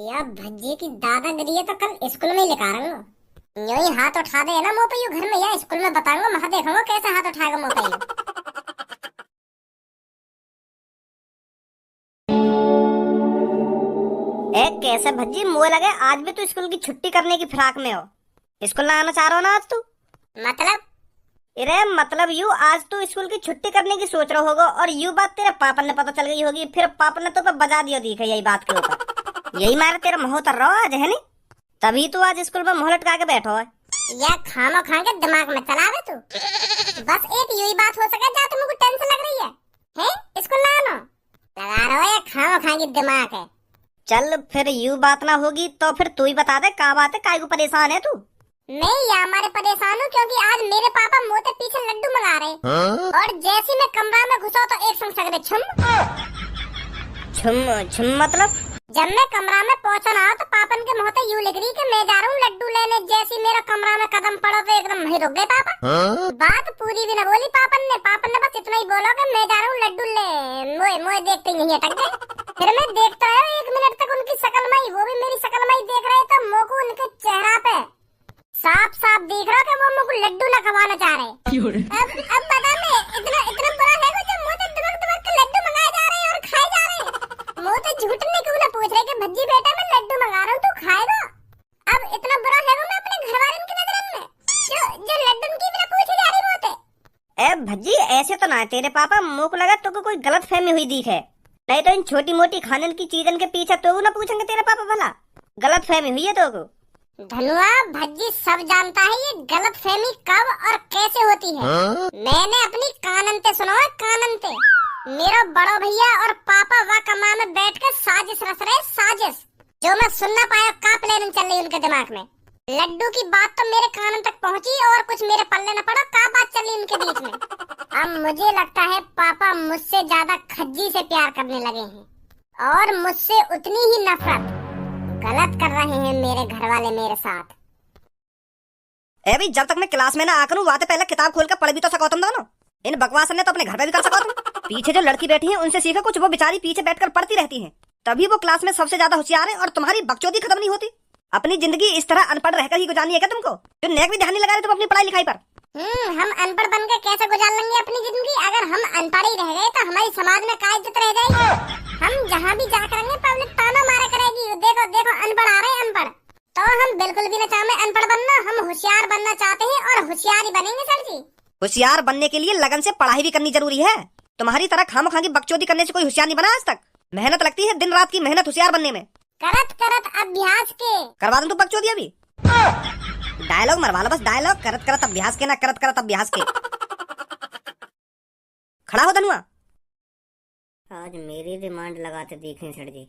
या भज्जी की दादागिरी है तो कल स्कूल में ही लिखा रहा हूँ। यूं ही हाथ उठा दे ना मोपयू घर में या स्कूल में बताऊंगा महा देखूंगा कैसे हाथ उठाएगा मोपयू। एक कैसे भज्जी मुझे लगे आज भी तू स्कूल की छुट्टी करने की फिराक में हो। स्कूल ना आना चाह रहा हो ना आज तू? मतलब अरे मतलब यू आज तू स्कूल की छुट्टी करने की सोच रहा होगा और यू बात तेरे पापा ने पता चल गई होगी, फिर पापा ने तो पे बजा दिया दिखा यही बात के ऊपर। यही मारे तेरा मुंह उतर रहा आज है नी, तभी तू आज स्कूल में मुंह लटका के बैठो है। या खामो खा के दिमाग में चलावे तू। बस एक यही बात हो सके जा तुमको टेंशन लग रही है स्कूल ना आना लगा रहा हो या खामो खा के दिमाग है। चल फिर यू बात ना होगी तो फिर तू ही बता दे क्या बात है, काय को परेशान है तू? मैं या हमारे परेशान हूँ क्योंकि आज मेरे पापा मोते पीछे लड्डू मंगा रहे और जैसे मैं कमरा में घुसा तो एक संग सगरे छुम छुम छुम मतलब? जब मैं कमरा में पहुंचा ना तो पापन के मुंह पे यूं लिख रही कि मैं जा रहा हूँ लड्डू लेने। जैसे मेरा कमरा में कदम पड़ा तो एकदम वहीं रुक गए पापा। बात पूरी भी न बोली पापन ने बस इतना ही बोला कि मैं जा रहा हूँ लड्डू ले। मोए मोए देखते ही नहीं अटक गए। फिर मैं देखता रहा 1 मिनट तक उनकी शकल में ही, वो भी मेरी शकल में ही देख रहे तो मुंह को उनके चेहरा पे साफ साफ दिख रहा कि वो मुझको लड्डू न खवाना चाह रहे। अब बता मैं इतना इतना बुरा है कि जब मुंह से दबक दबक के लड्डू मंगाए जा रहे हैं और खाए जा रहे हैं। मुंह से झूठने क्यों ना पूछ रहे कि भज्जी बेटा मैं लड्डू मंगा रहा हूँ तू खाएगा। अब इतना बुरा है मैं अपने घर वालों की नजर में जो लड्डू की बिना पूछे जा रही होते। ए भज्जी ऐसे तो ना है तेरे पापा, मुंह को लगा तो कोई गलत फहमी हुई दिख है, नहीं तो इन छोटी मोटी खाने की चीजन के पीछे तो ना पूछेंगे तेरे पापा भला, गलत फहमी हुई है तो को। धनुआ भज्जी सब जानता है ये गलत फहमी कब और कैसे होती है। मैंने अपनी काननते सुना है काननते। मेरा बड़ा भैया और पापा वा कमरा में बैठ कर साजिश रच रहे, साजिश जो मैं सुन ना पाया का प्लानिंग चल रही उनके दिमाग में। लड्डू की बात तो मेरे कानन तक पहुंची और कुछ मेरे पल्ले न पड़ा का बात चल रही उनके बीच में। अब मुझे लगता है पापा मुझसे ज्यादा खज्जी से प्यार करने लगे हैं और मुझसे उतनी ही नफरत। गलत कर रहे हैं मेरे घर वाले मेरे साथ। ए भाई जब तक मैं क्लास में ना आकर हूँ वाते पहले किताब खोल कर पढ़ भी तो सको तुम दोनों। इन बकवास ने तो अपने घर पे भी कर सको तुम। पीछे जो लड़की बैठी है उनसे सीखो कुछ, वो बेचारी पीछे बैठकर पढ़ती रहती है, तभी वो क्लास में सबसे ज्यादा होशियार है और तुम्हारी बकचोदी खत्म नहीं होती। अपनी जिंदगी इस तरह अनपढ़ रहकर ही गुजारनी है क्या तुमको? जो नेक भी ध्यान नहीं लगा रहे तुम अपनी पढ़ाई लिखाई पर। हम अनपढ़ बनकर कैसे गुजार लेंगे अपनी जिंदगी? अगर हम अनपढ़ ही रह गए तो हमारी समाज में क्या इज्जत रह जाएगी? हम जहाँ भी जा करेंगे पब्लिक ताना मारा करेगी, देखो देखो अनपढ़ आ रहे हैं अनपढ़। तो हम बिल्कुल भी न चाहते अनपढ़ बनना, हम होशियार बनना चाहते हैं और होशियार ही बनेंगे सर जी। होशियार बनने के लिए लगन से पढ़ाई भी करनी जरूरी है। तुम्हारी तरह खामखा की बकचोदी करने से कोई होशियार नहीं बना आज तक। मेहनत लगती है, दिन रात की मेहनत होशियार बनने में। करत करत अभ्यास के करवा दूं तू बकचोदी अभी? डायलॉग मरवा लो बस, डायलॉग करत करत अभ्यास के, ना करत करत अभ्यास के। खड़ा हो धनुआ। आज मेरी डिमांड लगाते देखें सर जी।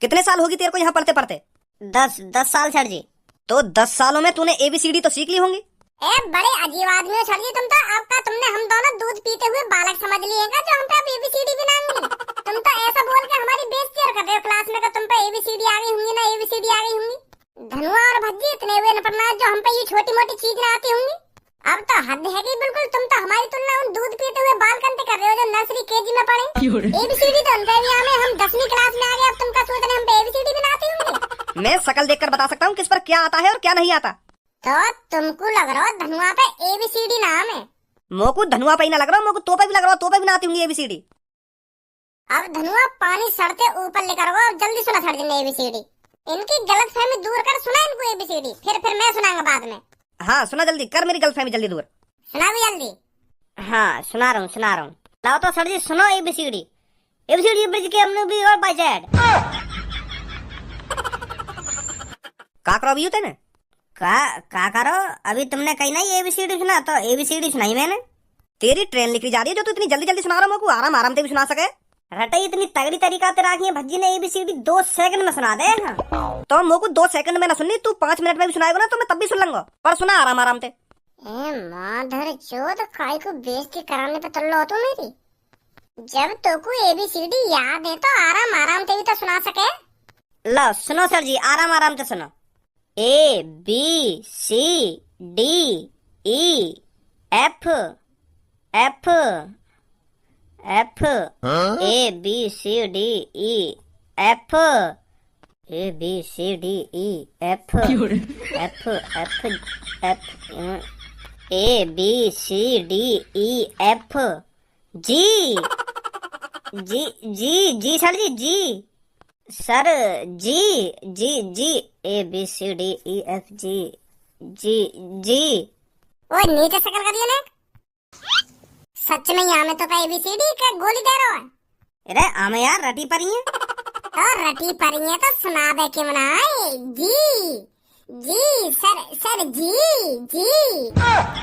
कितने साल होगी तेरे को यहाँ पढ़ते पढ़ते? 10 साल सर जी। तो 10 सालों में तूने ABCD तो सीख ली होंगी। ए बड़े अजीब आदमी हो सर जी तुम तो। आपका तुमने हम दोनों दूध पीते हुए बालक समझ लिए हैं जो हम पे ABCD भी ना आएंगे। तुम तो ऐसा बोल के हमारी बेइज्जती कर रहे हो क्लास में कि तुम पे ABCD आ गई होंगी ना ABCD आ गई होंगी। धनुआ और भज्जी इतने हुए नपरनाथ जो हम पे ये छोटी मोटी चीज ना आती होंगी। अब तो हद है कि बिल्कुल तुम तो हमारी तुलना उन दूध पीते हुए बाल कंते कर रहे हो जो नर्सरी KG में पढ़े। ABCD तो उनके भी हमें, हम 10वीं क्लास में आ गए, अब तुम क्या सोच रहे हम पे ABCD भी ना आती होंगी? मैं शकल देखकर बता सकता हूँ किस पर क्या आता है और क्या नहीं आता। तो तुमको लग रहा हो धनुआ पे ABCD नाम है? मोकू धनुआ पे ही ना लग रहा, मोकू तो पे भी लग रहा, तो पे भी ना आती होंगी ABCD। अब धनुआ पानी सड़ते ऊपर लेकर आओ, अब जल्दी सुना सर जी ABCD। इनकी गलतफहमी दूर कर, सुना इनको ABCD, फिर मैं सुनाऊंगा बाद में। हाँ सुना जल्दी कर, मेरी गलतफहमी जल्दी दूर। सुना भी जल्दी। हाँ सुना रहा हूँ। लाओ तो सर जी सुनो ABCD। ABCD ब्रिज के हमने भी और बाय जेड। का करो अभी तेने? का करो अभी तुमने कही नहीं ABCD सुना, तो ABCD सुनाई मैंने। तेरी ट्रेन लिखी जा रही है जो तू इतनी जल्दी जल्दी सुना रहा हूँ, आराम आराम से भी सुना सके। रटे इतनी तगड़ी तरीका से राखी है भज्जी ने ABCD 2 सेकंड में सुना दे। हाँ। तो मोको 2 सेकंड में ना सुननी, तू 5 मिनट में भी सुनाएगा ना तो मैं तब भी सुन लूंगा, पर सुना आराम आराम से। माधर चोद काय को बेइज्जती कराने पे तुल्लो हो तू मेरी। जब तो को ABCD याद है तो आराम आराम से भी तो सुना सके। लो सुनो सर जी, आराम आराम से सुनो। ABCD F ABCDE F A B C D E F F F F A B C D E F G G G G sir G G sir G G G A B C D E F G G G. ओए नीचे शकल कर लेने सच में यहाँ में तो का एबीसीडी का गोली दे रहा है। अरे आमे यार रटी परी है तो रटी परी है तो सुना दे के मनाए जी जी सर सर जी जी।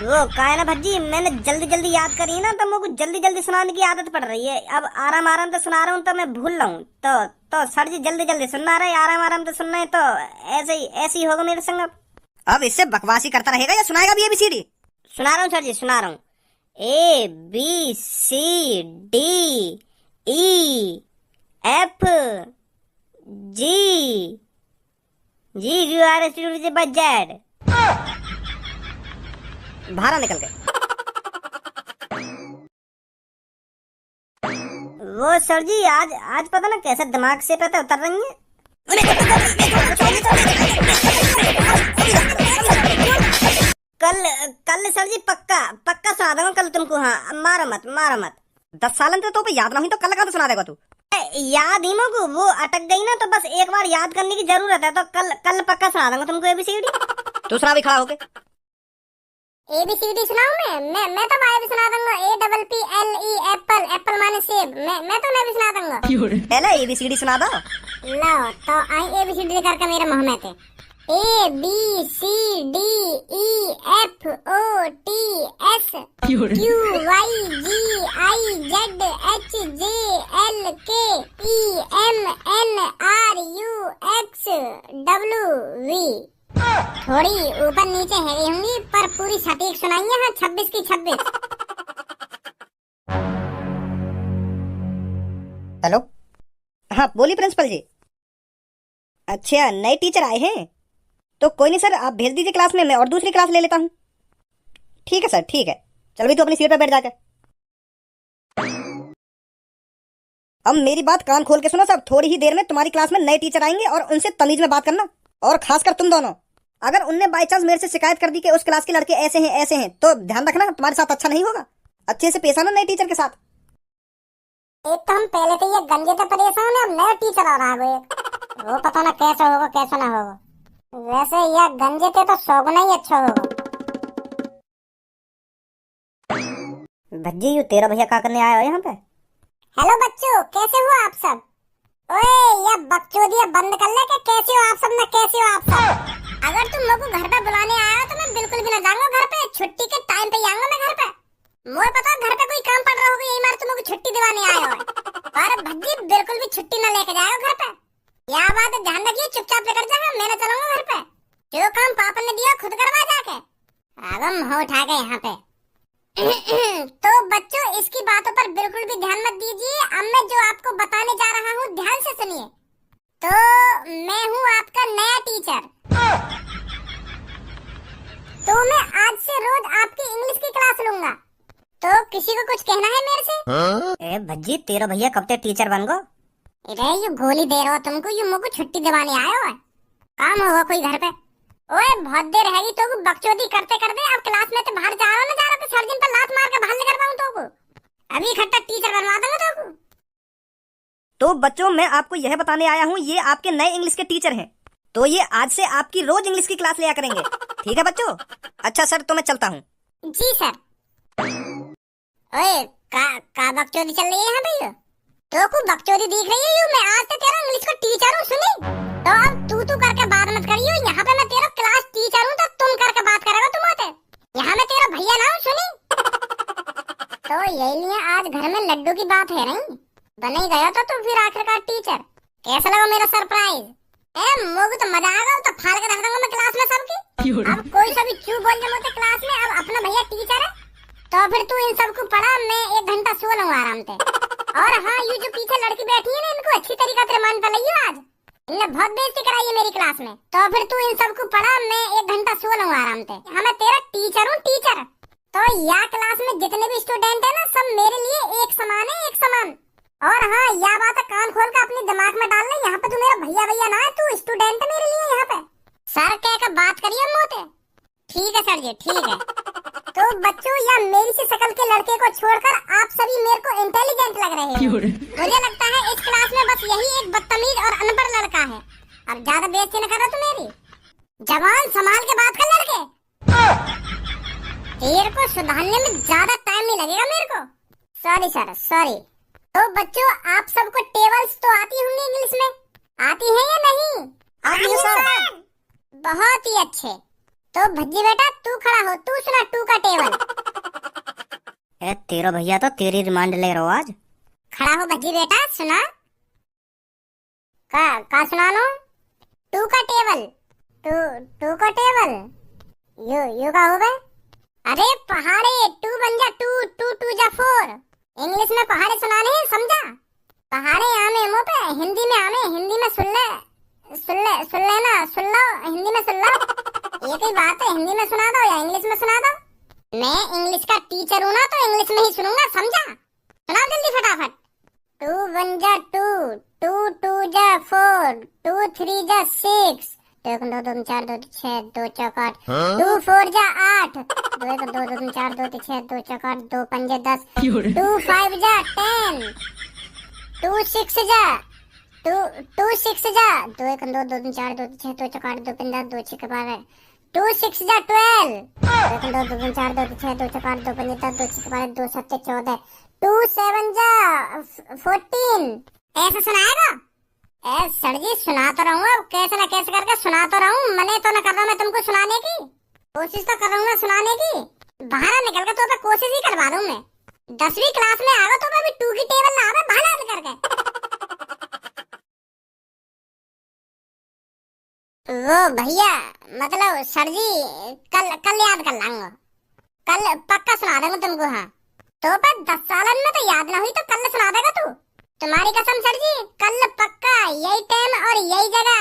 वो का है ना भज्जी, मैंने जल्दी जल्दी याद करी ना तो मुझे जल्दी जल्दी सुनाने की आदत पड़ रही है। अब आराम आराम तो सुना रहा हूँ तो मैं भूल रहा हूँ। तो सर जी जल्दी जल्दी सुनना रहे, आराम आराम तो सुनना है तो ऐसे ही होगा मेरे संग। अब इससे बकवासी करता रहेगा या सुनाएगा भी एबीसीडी? सुना रहा हूँ सर जी, सुना रहा हूँ। A B C D E F G G U R S T budget बाहर निकल गए। वो सर जी आज पता ना कैसे दिमाग से पता उतर रही है। कल सर जी पक्का सुना दूंगा कल तुमको। हाँ मारो मत 10 सालन तो पे याद नहीं तो कल का तो सुना देगा तू। याद ही मोगू वो अटक गई ना तो बस एक बार याद करने की जरूरत है। तो कल पक्का सुना दूंगा तुमको एबीसीडी। दूसरा भी खड़ा होके एबीसीडी सुनाऊं मैं तो भाई भी सुना दूंगा। A double P L E Apple Apple माने सेब। मैं तो भी सुना दूंगा। पहले एबीसीडी सुना दो। लो तो आई एबीसीडी करके मेरे मुंह में थे। A B C D E F O T S Q Y G I Z H J L K E M N R U X W V. थोड़ी ऊपर नीचे हेरी होंगी पर पूरी सटीक सुनाई है। 26 की 26। हेलो, हाँ बोलिए प्रिंसिपल जी। अच्छा नए टीचर आए हैं तो कोई नहीं सर, आप भेज दीजिए क्लास में, मैं और दूसरी क्लास ले लेता हूँ। ठीक है सर, ठीक है। चल भी तो अपनी सीट पर बैठ जाकर। अब मेरी बात कान खोल के सुनो सब। थोड़ी ही देर में तुम्हारी क्लास में नए टीचर आएंगे और उनसे तमीज में बात करना। और खासकर तुम दोनों, अगर उनने बाई चांस मेरे से शिकायत कर दी कि उस क्लास के लड़के ऐसे हैं तो ध्यान रखना तुम्हारे साथ अच्छा नहीं होगा। अच्छे से पेश आना नए टीचर के साथ। एक तो हम पहले तो ये गंजे से परेशान है, अब नया टीचर आ रहा है। वो पता ना कैसा होगा कैसा ना होगा। वैसे यह गंजे थे तो सौगुना ही अच्छा होगा। भज्जी यू तेरा भैया क्या करने आया हो यहाँ पे? हेलो बच्चों, कैसे हो आप सब? ओए ये बकचोदियां बंद कर ले। कि कैसे हो आप सब ना कैसे हो आप सब? अगर तुम लोगों को घर पे बुलाने आया हो तो मैं बिल्कुल भी ना जाऊंगा घर पे। छुट्टी के टाइम पे आऊंगा मैं घर पे। मुझे पता घर पे कोई काम पड़ रहा होगा, यही मार तुम लोग छुट्टी दिलाने आए हो। पर भज्जी बिल्कुल भी छुट्टी ना लेके जाओ घर पे। क्या बात है, ध्यान रखिए। चुपचाप लेकर जाओ, मैं ना चलूंगा घर पे। जो काम पापा ने दिया खुद करवा जाके। आगम हो उठा गए यहाँ पे। तो बच्चों इसकी बातों पर बिल्कुल भी ध्यान मत दीजिए। अब मैं जो आपको बताने जा रहा हूँ ध्यान से सुनिए। तो मैं हूँ आपका नया टीचर। तो मैं आज से रोज आपकी इंग्लिश की क्लास लूंगा। तो किसी को कुछ कहना है मेरे से? ए भज्जी तेरा भैया कब तक टीचर बन गो? अरे यू गोली दे रहा हो तुमको, यू मुझको छुट्टी दिवाने आए हो। काम होगा कोई घर पे। ओए बहुत देर रहेगी तो बकचोदी करते करते। अब क्लास में तो बाहर जा रहा ना जा रहा तो सर्जन पर लात मार के बाहर लेकर पाऊं तो अभी इकट्ठा टीचर बनवा दूंगा तो बच्चों मैं आपको यह बताने आया हूँ, ये आपके नए इंग्लिश के टीचर हैं। तो ये आज से आपकी रोज इंग्लिश की क्लास लिया करेंगे। ठीक है बच्चों? अच्छा सर तो मैं चलता हूँ। जी सर। ओए का बकचोदी चल रही है यहाँ पे? तो को बकचोदी दिख रही है। मैं आज से तेरा इंग्लिश का टीचर हूँ, सुनी? तो अब तू करके बात मत करियो। यहाँ पे मैं तेरा क्लास टीचर हूँ तो तुम करके बात करेगा तुम होते। यहाँ मैं तेरा भैया ना हूँ, सुनी? तो यही लिए आज घर में लड्डू की बात है रही। बन ही गया तो फिर आखिरकार टीचर। कैसा लगा मेरा सरप्राइज? मोगू तो मजा आ गया। तो फाड़ के रख दूंगा मैं क्लास में सबकी। अब कोई सभी चू बोल जमोते क्लास में। अब अपना भैया टीचर है तो फिर तू इन सबको पढ़ा, मैं 1 घंटा सो लूंगा आराम से। और हाँ ये जो पीछे लड़की बैठी है ना, इनको अच्छी तरीका से मान पड़ेगी आज। इनने बहुत बेइज्जती कराई है मेरी क्लास में। तो फिर तू इन सबको पढ़ा, मैं 1 घंटा सो लूंगा आराम से। हाँ मैं तेरा टीचर हूँ, टीचर। तो यहाँ क्लास में जितने भी स्टूडेंट है ना सब मेरे लिए एक समान है, एक समान। और हाँ यह बात है, कान खोल के अपने दिमाग में डाल ले। यहाँ पे तू मेरा भैया भैया ना है, तू स्टूडेंट है मेरे लिए। यहाँ पे सर कह कर बात करिए मोते। ठीक है सर जी, ठीक है। तो बच्चों, या मेरी सी शक्ल के लड़के को छोड़कर आप सभी मेरे को इंटेलिजेंट लग रहे हो। मुझे लगता है इस क्लास में बस यही एक बदतमीज और अनपढ़ लड़का है। अब ज्यादा बेइज्जती न करो तू मेरी। जवान संभाल के बात कर लड़के। तेरे को सुधारने में ज्यादा टाइम नहीं लगेगा मेरे को। Sorry sir, sorry. तो बच्चों, आप सबको टेबल्स तो आती होंगी इंग्लिश में, आती है या नहीं? आती है सर। बहुत ही अच्छे। तो भज्जी बेटा, तू खड़ा हो, तू सुना टू का टेबल। ए तेरा भैया तो तेरी रिमांड ले रहा हो आज। खड़ा हो भज्जी बेटा, सुना। का सुना लो। टू का टेबल, टू का टेबल। यू का हो गए। अरे पहाड़े, टू बन जा टू, टू टू जा फोर। इंग्लिश में पहाड़े सुनाने हैं, समझा? पहाड़े आमे मुंह पे, हिंदी में आमे, हिंदी में सुन ले ना, सुन लो, हिंदी में सुन लो। एक ही बात है, हिंदी में सुना दो या इंग्लिश में सुना दो। मैं इंग्लिश का टीचर हूँ ना, तो इंग्लिश में ही सुनूंगा, समझा? सुनाओ जल्दी फटाफट। टू वन जा टू, टू टू जा फोर, टू थ्री जा सिक्स, एक दो दो चार दो छह, दो चौक आठ, टू फोर जा आठ, दो एक दो दो चार दो छह, दो चौक आठ, दो पंजे 10, टू फाइव जा 10, टू सिक्स जा दो एक दो दो चार दो छह, दो चौक आठ, दो पंजे 10, दो छह 12, टू सिक्स जा 12, एक दो दो चार दो छह, दो चौक आठ, दो पंजे 10, दो छह 12, दो सत्ते 14, टू सेवन जा 14। ऐसा सुनाएगा? सर जी सुना तो रहूँ, अब कैसे न कैसे करके सुना तो रहूँ। मने तो न कर रहा मैं तुमको सुनाने की, कोशिश तो कर रहा हूँ मैं सुनाने की। बाहर निकल के तो पे कोशिश ही करवा दूँ मैं। 10वीं क्लास में आ गया तो अभी टू की टेबल ना आवे बाहर निकल करके। वो भैया, मतलब सर जी कल याद कर लाऊंगा, कल पक्का सुना देंगे तुमको। हाँ तो पर 10 सालन में तो याद ना हुई तो कल सुना देगा तू, तुम्हारी कसम सर जी। कल पक्का यही टाइम और यही जगह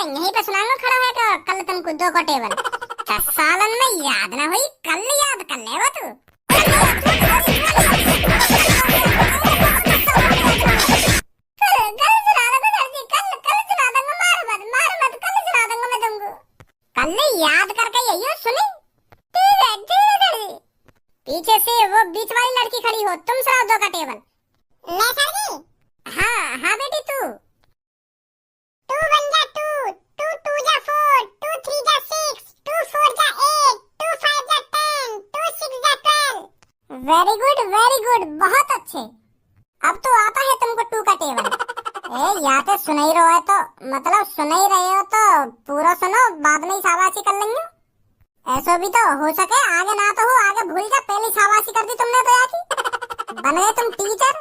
यहीं पे सुनाऊंगा खड़ा है तो कल तुमको 2 का टेबल। 10 सालन में याद ना हुई, कल याद कर लेगा तू। कल याद करके यही सुनी। धीरे पीछे से वो बीच वाली लड़की खड़ी हो, तुम सुनाओ 2 का टेबल। मैं सर जी? हाँ बेटी तू। 2 1 जा 2, 2 2 जा 4, 2 3 जा 6, 2 4 जा 8, 2 5 जा 10, 2 6 जा 12। वेरी गुड, बहुत अच्छे। अब तो आता है तुमको 2 का टेबल। या तो सुन ही रहे हो तो मतलब सुन ही रहे हो तो पूरा सुनो, बाद में शाबाशी कर लेंगे। ऐसा भी तो हो सके आगे ना तो हो, आगे भूल जा, पहले शाबाशी कर दी तुमने तो यार बन गए तुम टीचर।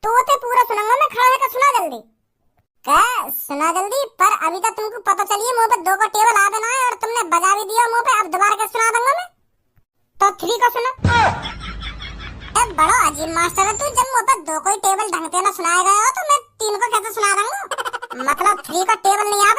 तो पूरा सुनाऊंगा मैं, खड़ा होकर सुना जल्दी। क्या सुना जल्दी? पर अभी तक तुमको पता चलिए मुंह पे 2 का टेबल आ देना है और तुमने बजा भी दिया मुंह पे। अब दोबारा के सुना दूंगा मैं, तो 3 का सुना। बड़ा अजीब मास्टर है तू, जब मुंह पे 2 कोई टेबल ढंग से ना सुनाया गया हो तो मैं 3 को कैसे सुना दूंगा? मतलब 3 का टेबल नहीं आ